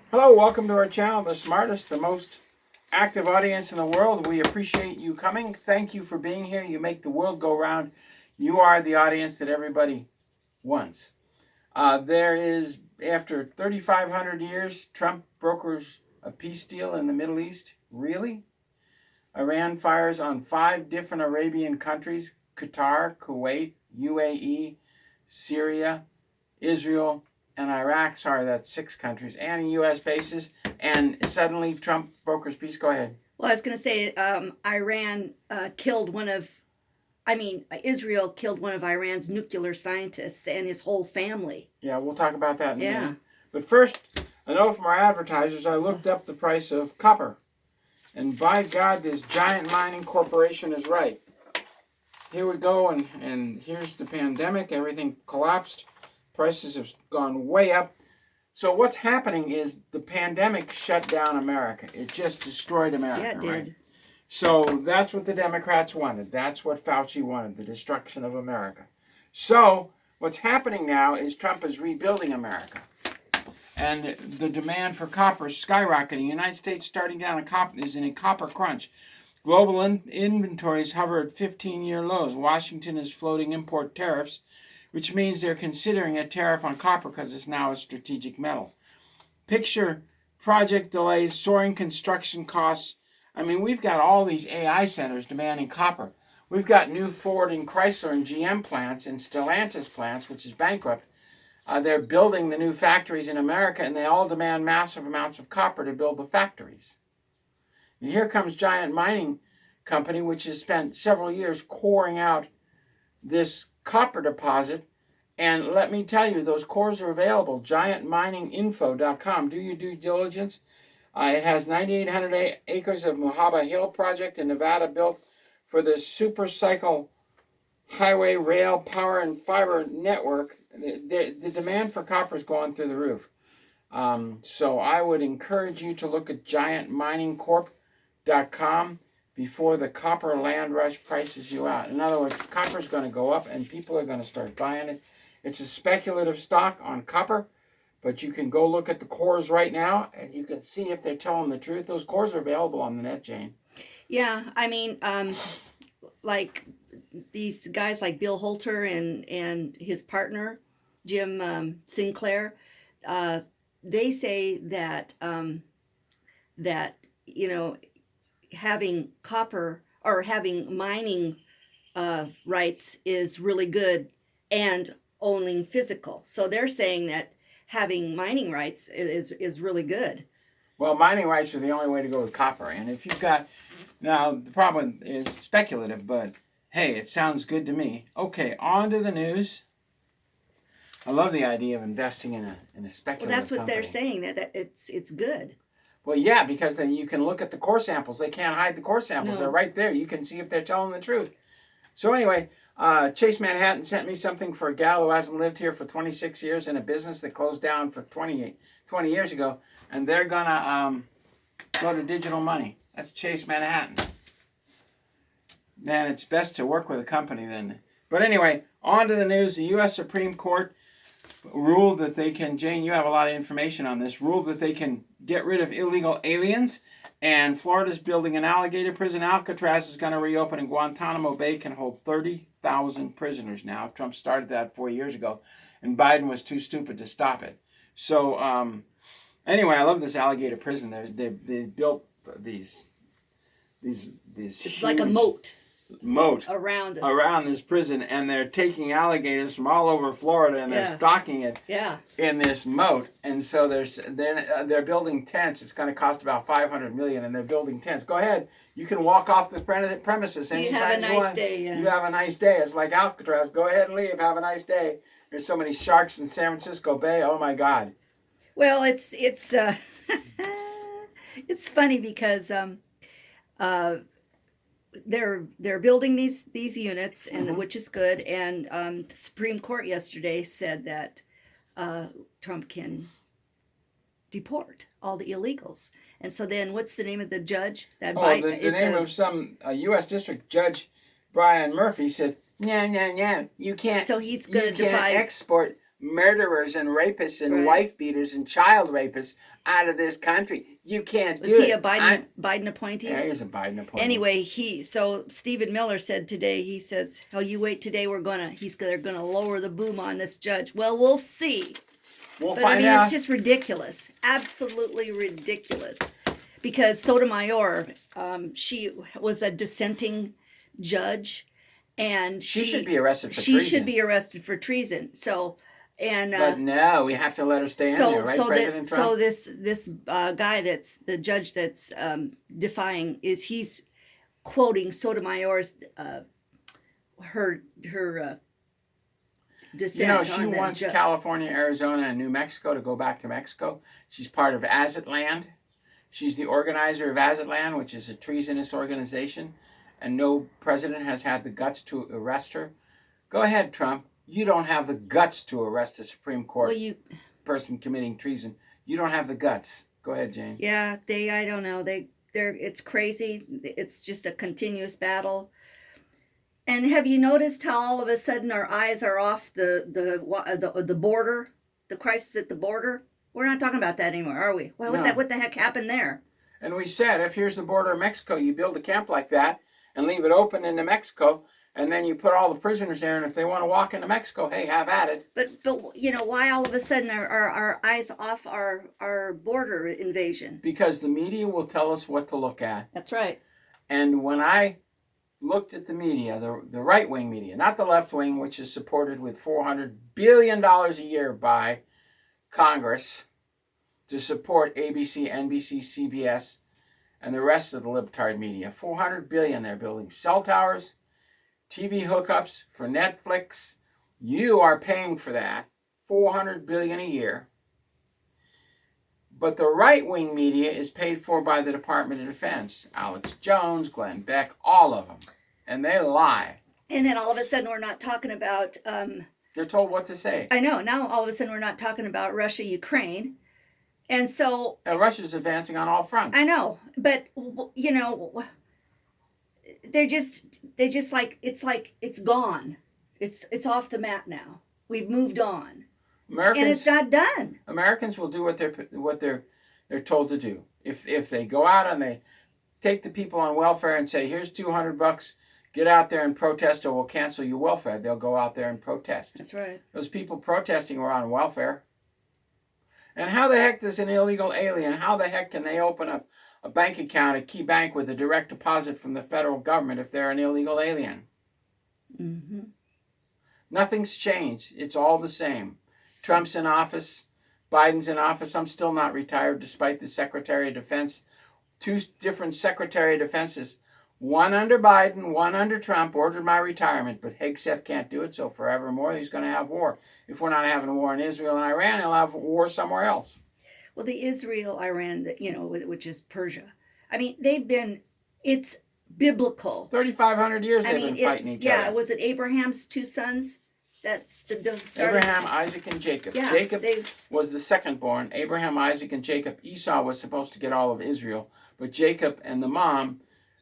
Hello, welcome to our channel, the smartest, the most active audience in the world. We appreciate you coming. Thank you for being here. You make the world go round. You are the audience that everybody wants. There is, after 3,500 years, Trump brokers a peace deal in the Middle East. Really? Iran fires on 5 different Arabian countries: Qatar, Kuwait, UAE, Syria, Israel, and Iraq. Sorry, that's 6 countries, and U.S. bases. And suddenly Trump brokers peace. Go ahead. Well, I was going to say Iran killed Israel killed one of Iran's nuclear scientists and his whole family. Yeah, we'll talk about that in a Yeah. minute. But first, a note from our advertisers. I looked up the price of copper. And by God, this giant mining corporation is right. Here we go, and here's the pandemic. Everything collapsed. Prices have gone way up. So what's happening is the pandemic shut down America. It just destroyed America. Yeah, it did. Right? So that's what the Democrats wanted. That's what Fauci wanted, the destruction of America. So what's happening now is Trump is rebuilding America. And the demand for copper is skyrocketing. The United States starting down is in a copper crunch. Global inventories hover at 15-year lows. Washington is floating import tariffs, which means they're considering a tariff on copper because it's now a strategic metal. Picture project delays, soaring construction costs. I mean, we've got all these AI centers demanding copper. We've got new Ford and Chrysler and GM plants and Stellantis plants, which is bankrupt. They're building the new factories in America, and they all demand massive amounts of copper to build the factories. And here comes Giant Mining Company, which has spent several years coring out this copper deposit. And let me tell you, those cores are available. GiantMiningInfo.com. Do your due diligence. It has 9,800 acres of Mojave Hill project in Nevada built for the super cycle highway, rail, power, and fiber network. The demand for copper is going through the roof. So I would encourage you to look at GiantMiningCorp.com before the copper land rush prices you out. In other words, copper is going to go up and people are going to start buying it. It's a speculative stock on copper, but you can go look at the cores right now and you can see if they're telling the truth. Those cores are available on the net, Jane. Yeah, I mean, like these guys like Bill Holter and his partner, Jim Sinclair, they say that that having copper or having mining rights is really good, and owning physical. So they're saying that having mining rights is really good. Well, mining rights are the only way to go with copper. And if you've got, now the problem is speculative, but hey, it sounds good to me. Okay, on to the news. I love the idea of investing in a speculative Well, that's what company. they're saying, that it's good. Well, yeah, because then you can look at the core samples. They can't hide the core samples. No. They're right there. You can see if they're telling the truth. So anyway, Chase Manhattan sent me something for a gal who hasn't lived here for 26 years in a business that closed down for 20 years ago. And they're going to go to digital money. That's Chase Manhattan. Man, it's best to work with a company then. But anyway, on to the news. The U.S. Supreme Court ruled that they can, Jane, you have a lot of information on this, ruled that they can get rid of illegal aliens. And Florida's building an alligator prison. Alcatraz is going to reopen, and Guantanamo Bay can hold 30,000 prisoners now. Trump started that 4 years ago, and Biden was too stupid to stop it. So anyway, I love this alligator prison. They built these It's huge like a moat around this prison, and they're taking alligators from all over Florida and they're stocking it in this moat. And so they're building tents. It's going to cost about $500 million, and they're building tents. Go ahead, you can walk off the premises anytime you have a nice day. Yeah. You have a nice day. It's like Alcatraz. Go ahead and leave. Have a nice day. There's so many sharks in San Francisco Bay. Oh my God. Well, it's it's funny because they're building these units, and which is good. And the Supreme Court yesterday said that Trump can deport all the illegals. And so then, what's the name of the judge? The name of some U.S. District Judge Brian Murphy said, no, you can't. So he's going to export murderers and rapists and Right. wife beaters and child rapists out of this country. You can't do Was he it. a Biden appointee? Yeah, he's a Biden appointee. Anyway, so Stephen Miller said today, he says, "Oh, you wait today. They're gonna lower the boom on this judge." Well, we'll see. We'll But I find mean, out. it's just ridiculous, absolutely ridiculous. Because Sotomayor, she was a dissenting judge, and She should be arrested for she treason. should be arrested for treason. So, and But no, we have to let her stay in there, right, President Trump? So this guy that's the judge that's defying he's quoting Sotomayor's her dissent. You know, she on the wants California, Arizona, and New Mexico to go back to Mexico. She's part of Azatlan. She's the organizer of Azatlan, which is a treasonous organization, and no president has had the guts to arrest her. Go ahead, Trump. You don't have the guts to arrest a Supreme Court person committing treason. You don't have the guts. Go ahead, Jane. Yeah, I don't know. It's crazy. It's just a continuous battle. And have you noticed how all of a sudden our eyes are off the border, the crisis at the border? We're not talking about that anymore, are we? Well, No. what the heck happened there? And we said, if here's the border of Mexico, you build a camp like that and leave it open into Mexico, and then you put all the prisoners there, and if they want to walk into Mexico, hey, have at it. But you know, why all of a sudden are our eyes off our border invasion? Because the media will tell us what to look at. That's right. And when I looked at the media, the right-wing media, not the left-wing, which is supported with $400 billion a year by Congress to support ABC, NBC, CBS, and the rest of the libtard media. $400 billion they're building cell towers, TV hookups for Netflix. You are paying for that, $400 billion a year. But the right-wing media is paid for by the Department of Defense. Alex Jones, Glenn Beck, all of them. And they lie. And then all of a sudden we're not talking about... They're told what to say. I know. Now all of a sudden we're not talking about Russia, Ukraine. And so... Russia's advancing on all fronts. I know. But, you know, they're just it's gone. It's off the map now. We've moved on. And it's not done. Americans will do what they're told to do. If they go out and they take the people on welfare and say, here's $200, get out there and protest or we'll cancel your welfare, they'll go out there and protest. That's right. Those people protesting were on welfare. And how the heck does an illegal alien, how the heck can they open up a bank account at Key Bank with a direct deposit from the federal government if they're an illegal alien? Mm-hmm. Nothing's changed. It's all the same. Trump's in office. Biden's in office. I'm still not retired despite the Secretary of Defense. Two different Secretary of Defenses. One under Biden, one under Trump, ordered my retirement, but Hegseth can't do it, so forevermore he's going to have war. If we're not having a war in Israel and Iran, he'll have war somewhere else. Well, the Israel-Iran, which is Persia. I mean, it's biblical. 3,500 years they've been fighting each other. Yeah, was it Abraham's two sons? That's the start. Abraham, Isaac, and Jacob. Yeah, Jacob was the second born. Abraham, Isaac, and Jacob. Esau was supposed to get all of Israel, but Jacob and the mom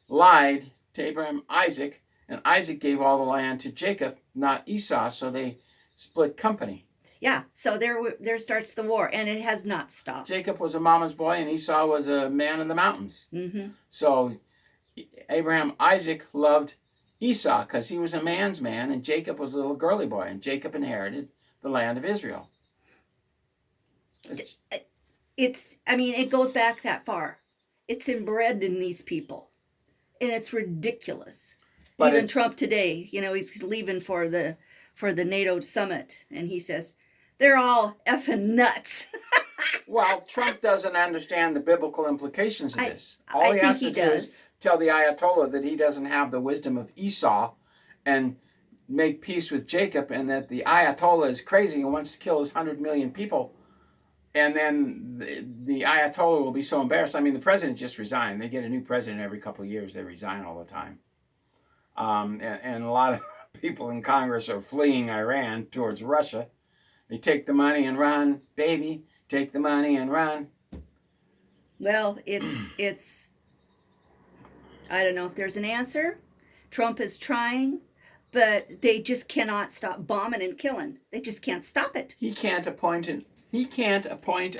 lied to Abraham, Isaac, and Isaac gave all the land to Jacob, not Esau, so they split company. Yeah, so there starts the war, and it has not stopped. Jacob was a mama's boy, and Esau was a man in the mountains. Mm-hmm. So Abraham, Isaac loved Esau because he was a man's man, and Jacob was a little girly boy, and Jacob inherited the land of Israel. It goes back that far. It's inbred in these people, and it's ridiculous. But even Trump today, he's leaving for the NATO summit, and he says they're all effing nuts. Well, Trump doesn't understand the biblical implications of this. All he has to do is tell the Ayatollah that he doesn't have the wisdom of Esau and make peace with Jacob, and that the Ayatollah is crazy and wants to kill his 100 million people. And then the Ayatollah will be so embarrassed. I mean, the president just resigned. They get a new president every couple of years. They resign all the time. And a lot of people in Congress are fleeing Iran towards Russia. They take the money and run, baby. Take the money and run. Well, it's I don't know if there's an answer. Trump is trying, but they just cannot stop bombing and killing. They just can't stop it. He can't appoint an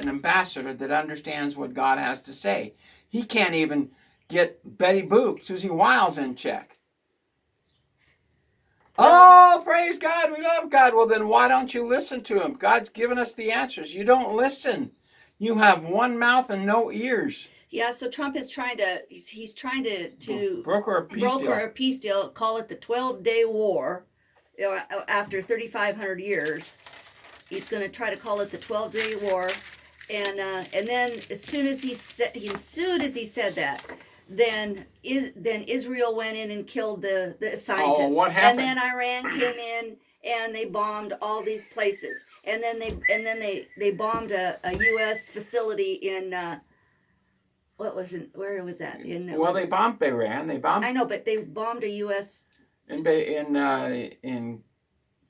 ambassador that understands what God has to say. He can't even get Betty Boop, Susie Wiles, in check. Oh, praise God, we love God. Well, then why don't you listen to him? God's given us the answers. You don't listen. You have one mouth and no ears. Yeah, so Trump is trying to, he's trying to broker a peace deal, call it the 12-day war, after 3,500 years. He's going to try to call it the 12-day war. And then as soon as he said that, then Israel went in and killed the scientists. Oh, what happened? And then Iran came in and they bombed all these places. And then they bombed a U.S. facility in where was that? They bombed Iran. I know, but they bombed a U.S. in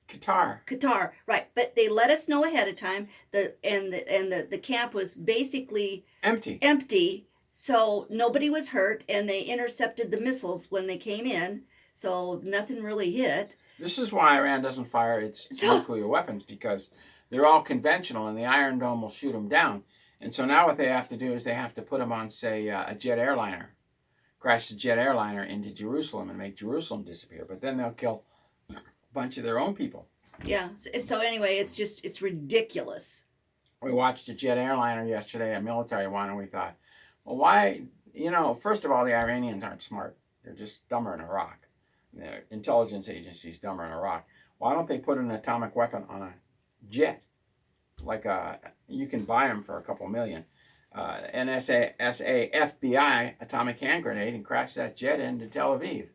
Qatar. Qatar, right? But they let us know ahead of time. The camp was basically empty. So nobody was hurt, and they intercepted the missiles when they came in, so nothing really hit. This is why Iran doesn't fire its nuclear weapons, because they're all conventional, and the Iron Dome will shoot them down. And so now what they have to do is they have to put them on, say, a jet airliner, crash the jet airliner into Jerusalem and make Jerusalem disappear. But then they'll kill a bunch of their own people. Yeah. So anyway, it's ridiculous. We watched a jet airliner yesterday, a military one, and we thought, well, why, first of all, the Iranians aren't smart. They're just dumber than a rock. The intelligence agency's dumber than a rock. Why don't they put an atomic weapon on a jet? You can buy them for a couple million. NSA, FBI atomic hand grenade and crash that jet into Tel Aviv,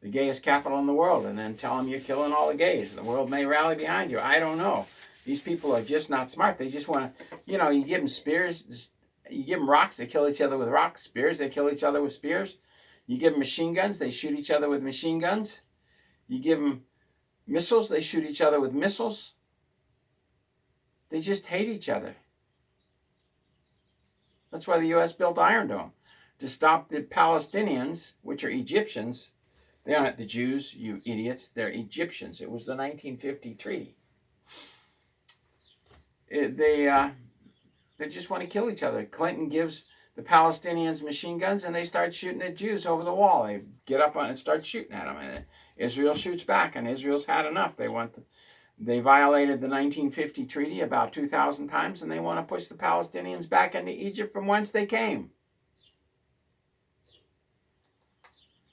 the gayest capital in the world, and then tell them you're killing all the gays. The world may rally behind you. I don't know. These people are just not smart. They just want to, you give them spears. You give them rocks, they kill each other with rocks. Spears, they kill each other with spears. You give them machine guns, they shoot each other with machine guns. You give them missiles, they shoot each other with missiles. They just hate each other. That's why the U.S. built Iron Dome, to stop the Palestinians, which are Egyptians. They aren't the Jews, you idiots. They're Egyptians. It was the 1950 treaty. They just want to kill each other. Clinton gives the Palestinians machine guns, and they start shooting at Jews over the wall. They get up on and start shooting at them, and Israel shoots back, and Israel's had enough. They violated the 1950 treaty about 2,000 times, and they want to push the Palestinians back into Egypt from whence they came.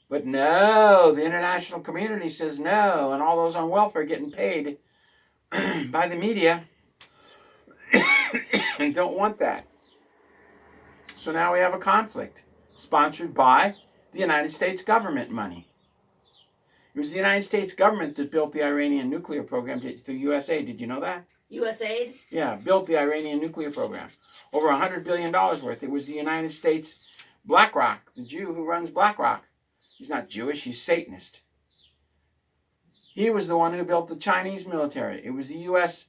But no, the international community says no, and all those on welfare getting paid by the media and don't want that. So now we have a conflict sponsored by the United States government money. It was the United States government that built the Iranian nuclear program through USAID. Did you know that? USAID? Yeah, built the Iranian nuclear program. Over $100 billion worth. It was the United States BlackRock, the Jew who runs BlackRock. He's not Jewish, he's Satanist. He was the one who built the Chinese military. It was the U.S.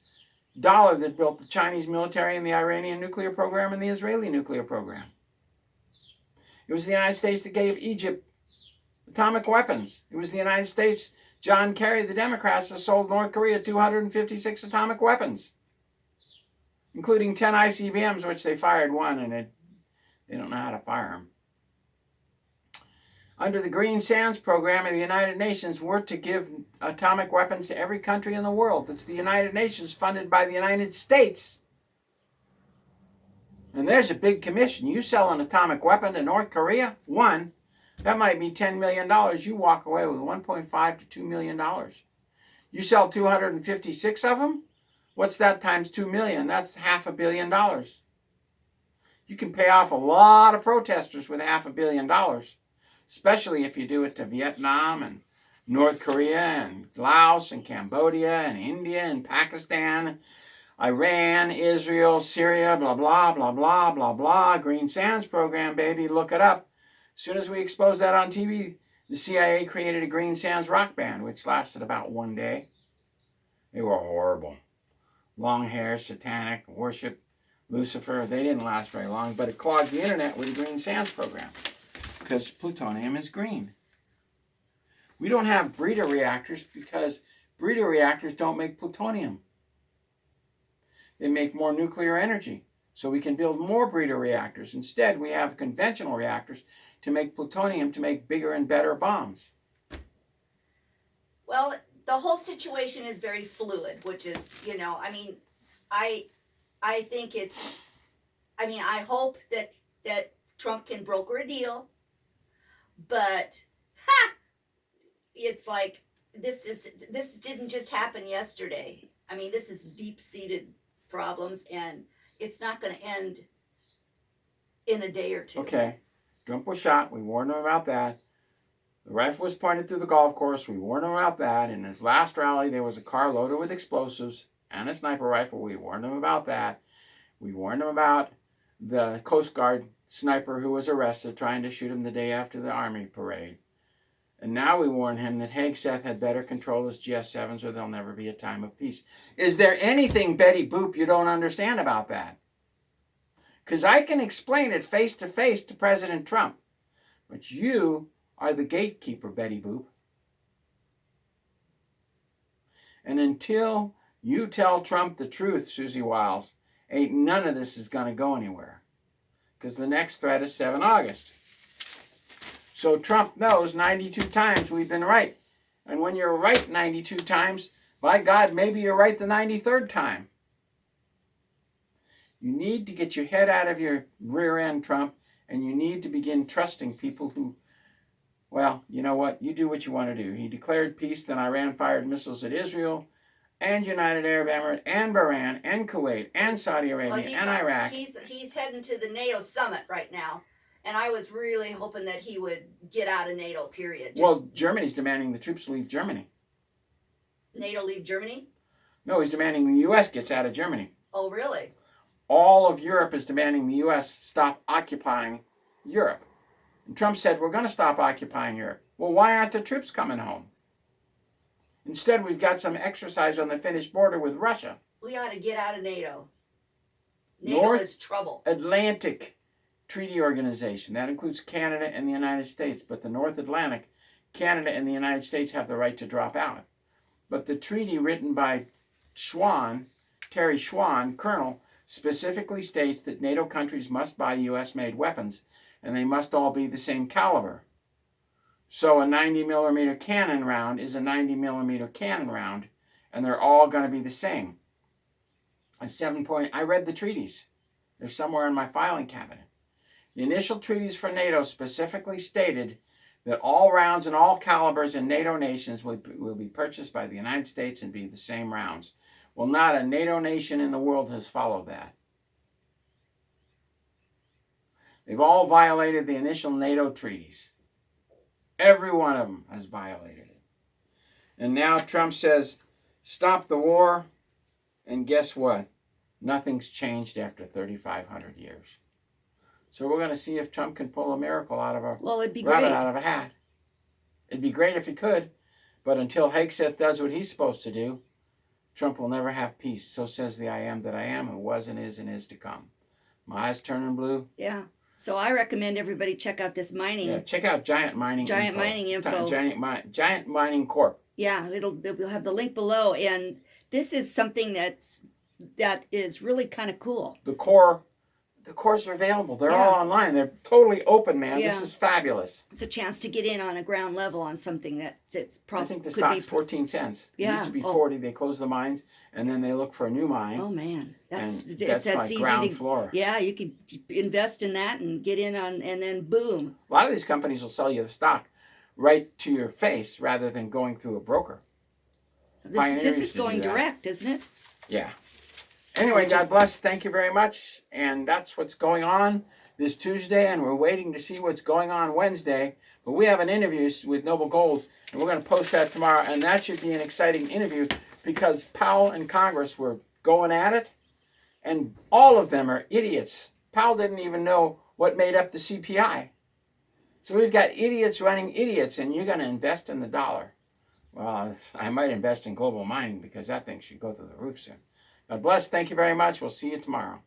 dollar that built the Chinese military and the Iranian nuclear program and the Israeli nuclear program. It was the United States that gave Egypt atomic weapons. It was the United States, John Kerry, the Democrats, that sold North Korea 256 atomic weapons, including 10 ICBMs, which they fired one, and they don't know how to fire them. Under the Green Sands Program of the United Nations, we're to give atomic weapons to every country in the world. It's the United Nations, funded by the United States. And there's a big commission. You sell an atomic weapon to North Korea, one, that might be $10 million. You walk away with $1.5 to $2 million. You sell 256 of them? What's that times 2 million? That's $500 million. You can pay off a lot of protesters with $500 million, especially if you do it to Vietnam and North Korea and Laos and Cambodia and India and Pakistan, Iran, Israel, Syria, blah, blah, blah, blah, blah, blah. Green Sands Program, baby, look it up. As soon as we exposed that on TV, the CIA created a Green Sands rock band, which lasted about one day. They were horrible. Long hair, satanic, worship Lucifer. They didn't last very long, but it clogged the internet with the Green Sands Program because plutonium is green. We don't have breeder reactors because breeder reactors don't make plutonium. They make more nuclear energy. So we can build more breeder reactors. Instead, we have conventional reactors to make plutonium to make bigger and better bombs. Well, the whole situation is very fluid, which is, I think I hope that Trump can broker a deal, but it's like this didn't just happen yesterday. I mean, this is deep-seated problems, and it's not going to end in a day or two. Okay, Trump was shot. We warned him about that. The rifle was pointed through the golf course. We warned him about that. In his last rally, there was a car loaded with explosives and a sniper rifle. We warned him about that. We warned him about the Coast Guard sniper who was arrested trying to shoot him the day after the Army parade. And now we warn him that Hegseth had better control his GS-7s or there'll never be a time of peace. Is there anything, Betty Boop, you don't understand about that? Because I can explain it face to President Trump. But you are the gatekeeper, Betty Boop. And until you tell Trump the truth, Susie Wiles, ain't none of this is going to go anywhere. Because the next threat is 7 August. So Trump knows 92 times we've been right. And when you're right 92 times, by God, maybe you're right the 93rd time. You need to get your head out of your rear end, Trump, and you need to begin trusting people who, well, you know what? You do what you want to do. He declared peace, then Iran fired missiles at Israel and United Arab Emirates and Bahrain and Kuwait and Saudi Arabia and Iraq. He's heading to the NATO summit right now. And I was really hoping that he would get out of NATO, period. Well, Germany's demanding the troops leave Germany. NATO leave Germany? No, he's demanding the U.S. gets out of Germany. Oh, really? All of Europe is demanding the U.S. stop occupying Europe. And Trump said, we're going to stop occupying Europe. Well, why aren't the troops coming home? Instead, we've got some exercise on the Finnish border with Russia. We ought to get out of NATO. NATO North is trouble. Atlantic Treaty Organization. That includes Canada and the United States. But the North Atlantic, Canada and the United States have the right to drop out. But the treaty written by Terry Schwan, Colonel, specifically states that NATO countries must buy U.S.-made weapons, and they must all be the same caliber. So a 90-millimeter cannon round is a 90-millimeter cannon round, and they're all going to be the same. I read the treaties. They're somewhere in my filing cabinet. The initial treaties for NATO specifically stated that all rounds and all calibers in NATO nations will be purchased by the United States and be the same rounds. Well, not a NATO nation in the world has followed that. They've all violated the initial NATO treaties. Every one of them has violated it. And now Trump says, stop the war. And guess what? Nothing's changed after 3,500 years. So we're going to see if Trump can pull a miracle out of a rabbit out of a hat. It'd be great if he could. But until Hegseth does what he's supposed to do, Trump will never have peace. So says the I am that I am, who was and is to come. My eyes turning blue. Yeah. So I recommend everybody check out this mining. Yeah, check out Giant Mining Info. Giant Mining Corp. Yeah, we'll have the link below, and this is something that is really kind of cool. The cores are available. They're all online. They're totally open, man. Yeah. This is fabulous. It's a chance to get in on a ground level on something it's probably. I think the stock's 14 cents. Yeah. It used to be 40. They closed the mines, and then they look for a new mine. Oh man, that's like easy ground floor. Yeah, you can invest in that and get in on, and then boom. A lot of these companies will sell you the stock right to your face rather than going through a broker. This is going direct, isn't it? Yeah. Anyway, God bless. Thank you very much. And that's what's going on this Tuesday, and we're waiting to see what's going on Wednesday. But we have an interview with Noble Gold, and we're going to post that tomorrow. And that should be an exciting interview because Powell and Congress were going at it, and all of them are idiots. Powell didn't even know what made up the CPI. So we've got idiots running idiots, and you're going to invest in the dollar. Well, I might invest in global mining because that thing should go through the roof soon. God bless. Thank you very much. We'll see you tomorrow.